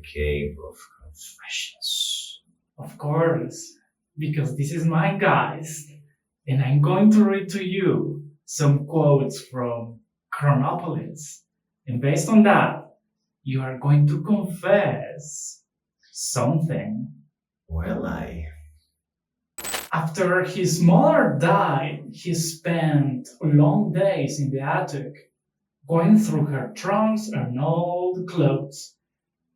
cave of confessions. Of course, because this is my guys, and I'm going to read to you some quotes from Chronopolis. And based on that, you are going to confess something. Well, After his mother died, he spent long days in the attic, going through her trunks and old clothes,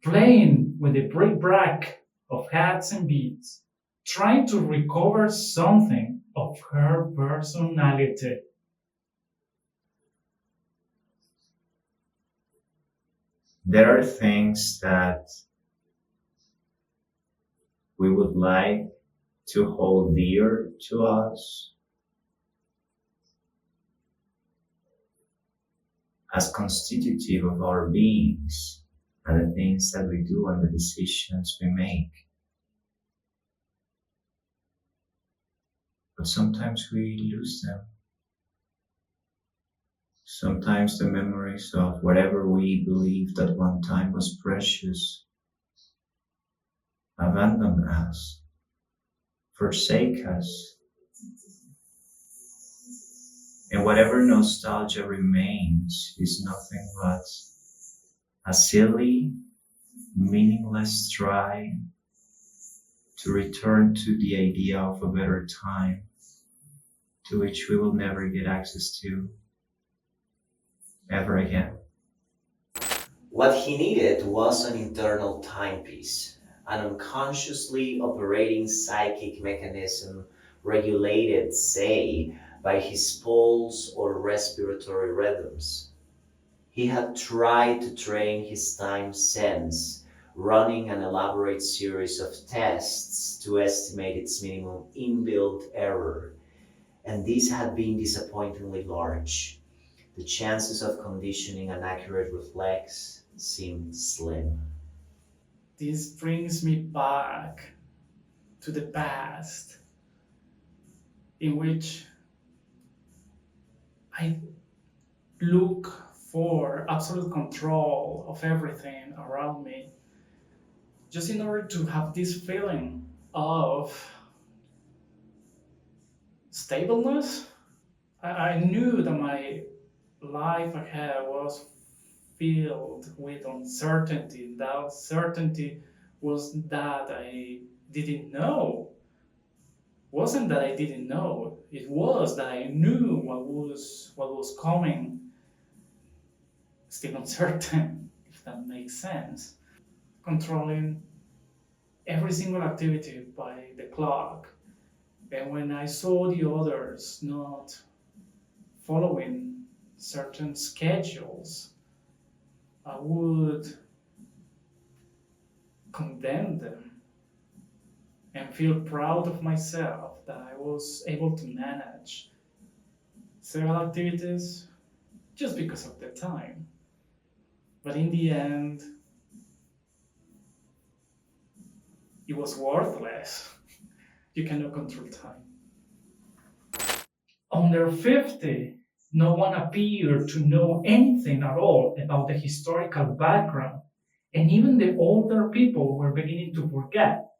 playing with the bric-a-brac of hats and beads, trying to recover something of her personality. there are things that we would like to hold dear to us as constitutive of our beings and the things that we do and the decisions we make. But sometimes we lose them. Sometimes the memories of whatever we believed at one time was precious abandon us, forsake us, and whatever nostalgia remains is nothing but a silly, meaningless try to return to the idea of a better time to which we will never get access to ever again. What he needed was an internal timepiece, an unconsciously operating psychic mechanism regulated, say, by his pulse or respiratory rhythms. He had tried to train his time sense, running an elaborate series of tests to estimate its minimum inbuilt error, and these had been disappointingly large. The chances of conditioning an accurate reflex seemed slim. This brings me back to the past, in which I look for absolute control of everything around me, just in order to have this feeling of stableness. I knew that my life ahead was filled with uncertainty. That uncertainty was that I didn't know. Wasn't that I didn't know. It was that I knew what was coming. Still uncertain, if that makes sense. Controlling every single activity by the clock. And when I saw the others not following certain schedules, I would condemn them and feel proud of myself that I was able to manage several activities just because of the time. But in the end, it was worthless. You cannot control time. Under 50, no one appeared to know anything at all about the historical background, and even the older people were beginning to forget.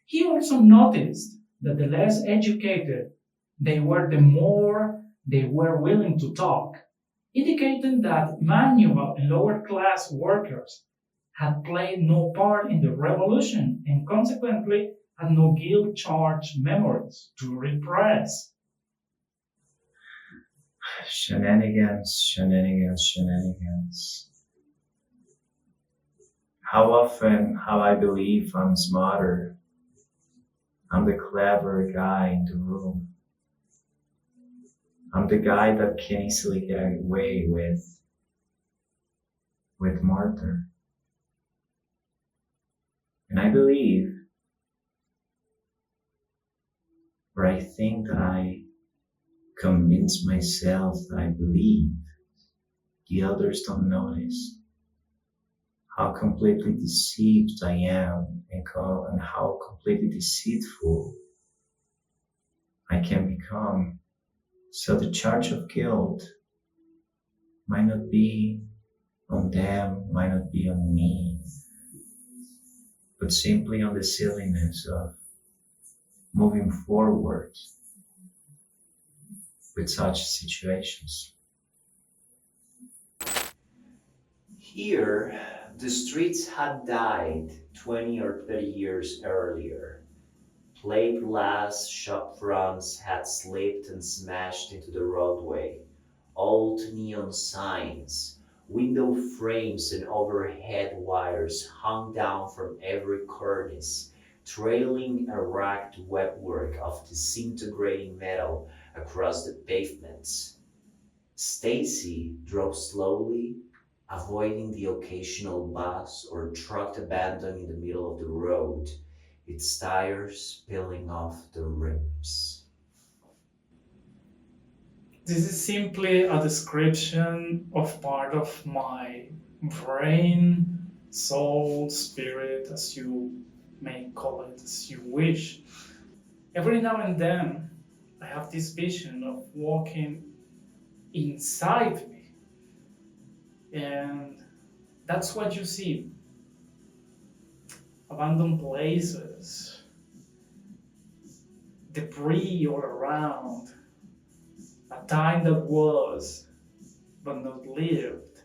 He also noticed that the less educated they were, the more they were willing to talk, indicating that manual and lower class workers had played no part in the revolution and consequently had no guilt charged memories to repress. Shenanigans, shenanigans, shenanigans. How often have I believed I'm smarter? I'm the clever guy in the room. I'm the guy that can easily get away with murder. And I believe, or I think that I convince myself that I believe, the others don't notice how completely deceived I am and how completely deceitful I can become. So the charge of guilt might not be on them, might not be on me, but simply on the silliness of moving forward with such situations. Here, the streets had died 20 or 30 years earlier. Plate glass shop fronts had slipped and smashed into the roadway. Old neon signs, window frames, and overhead wires hung down from every cornice, trailing a ragged webwork of disintegrating metal across the pavements. Stacy drove slowly, avoiding the occasional bus or truck abandoned in the middle of the road, its tires peeling off the rims. This is simply a description of part of my brain, soul, spirit, as you may call it, as you wish. Every now and then, I have this vision of walking inside me, and that's what you see: abandoned places, debris all around, a time that was but not lived,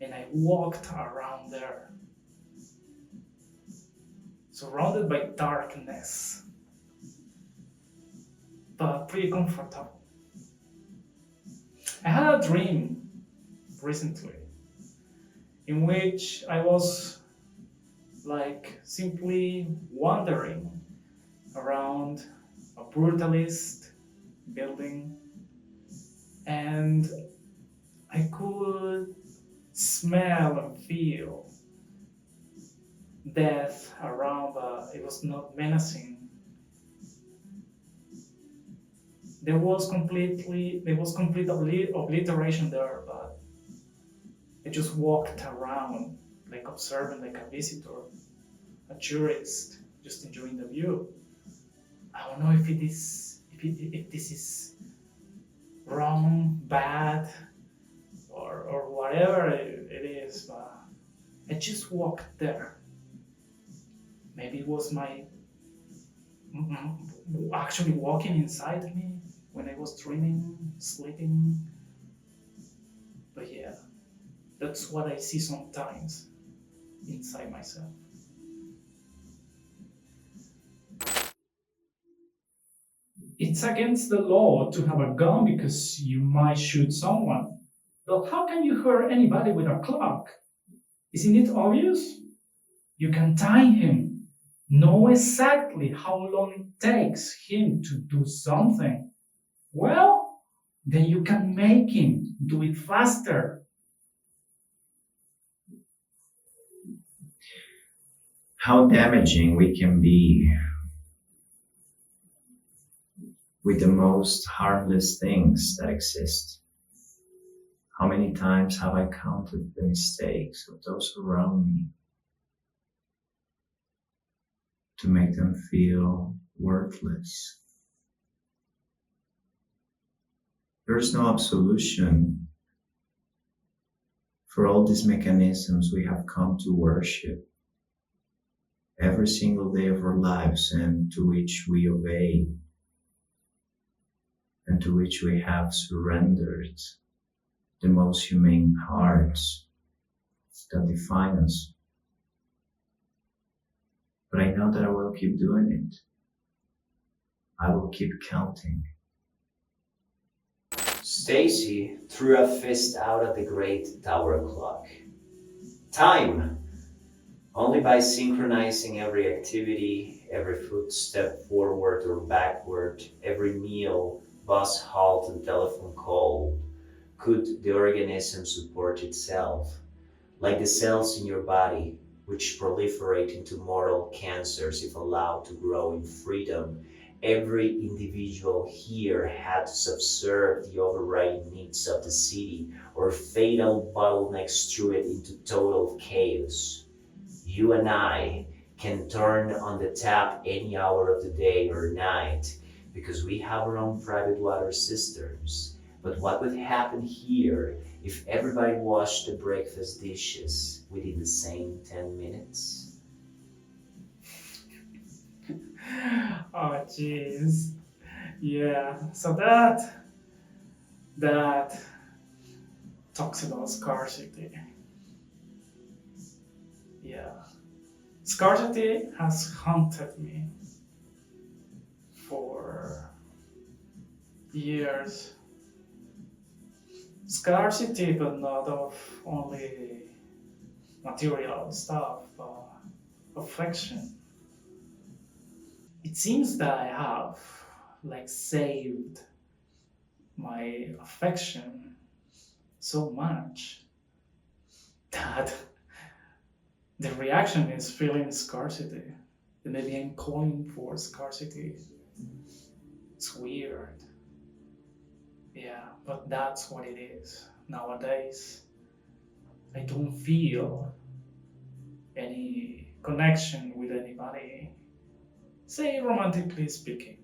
and I walked around there, surrounded by darkness, but pretty comfortable. I had a dream recently in which I was like simply wandering around a brutalist building, and I could smell and feel death around, but it was not menacing. There was complete obliteration there, but I just walked around like observing, like a visitor, a tourist, just enjoying the view. I don't know if this is wrong, bad, or whatever it is, but I just walked there. Maybe it was my actually walking inside me when I was dreaming, sleeping. But yeah, that's what I see sometimes inside myself. It's against the law to have a gun because you might shoot someone. But how can you hurt anybody with a clock? Isn't it obvious? You can time him, know exactly how long it takes him to do something. Well, then you can make him do it faster. How damaging we can be with the most harmless things that exist. How many times have I counted the mistakes of those around me to make them feel worthless? There's no absolution for all these mechanisms we have come to worship every single day of our lives and to which we obey and to which we have surrendered the most humane parts that define us. But I know that I will keep doing it. I will keep counting. Stacy threw a fist out at the great tower clock. Time! Only by synchronizing every activity, every footstep forward or backward, every meal, bus halt, and telephone call could the organism support itself, like the cells in your body, which proliferate into mortal cancers if allowed to grow in freedom. Every individual here had to subserve the overriding needs of the city, or fatal bottlenecks threw it into total chaos. You and I can turn on the tap any hour of the day or night because we have our own private water systems. But what would happen here if everybody washed the breakfast dishes within the same 10 minutes? Oh, jeez. Yeah. So that talks about scarcity. Yeah. Scarcity has haunted me for years. Scarcity, but not of only material stuff, but affection. It seems that I have like saved my affection so much that the reaction is feeling scarcity. And maybe I'm calling for scarcity. It's weird. Yeah, but that's what it is. Nowadays, I don't feel any connection with anybody, say romantically speaking.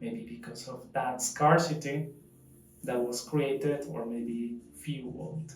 Maybe because of that scarcity that was created or maybe fueled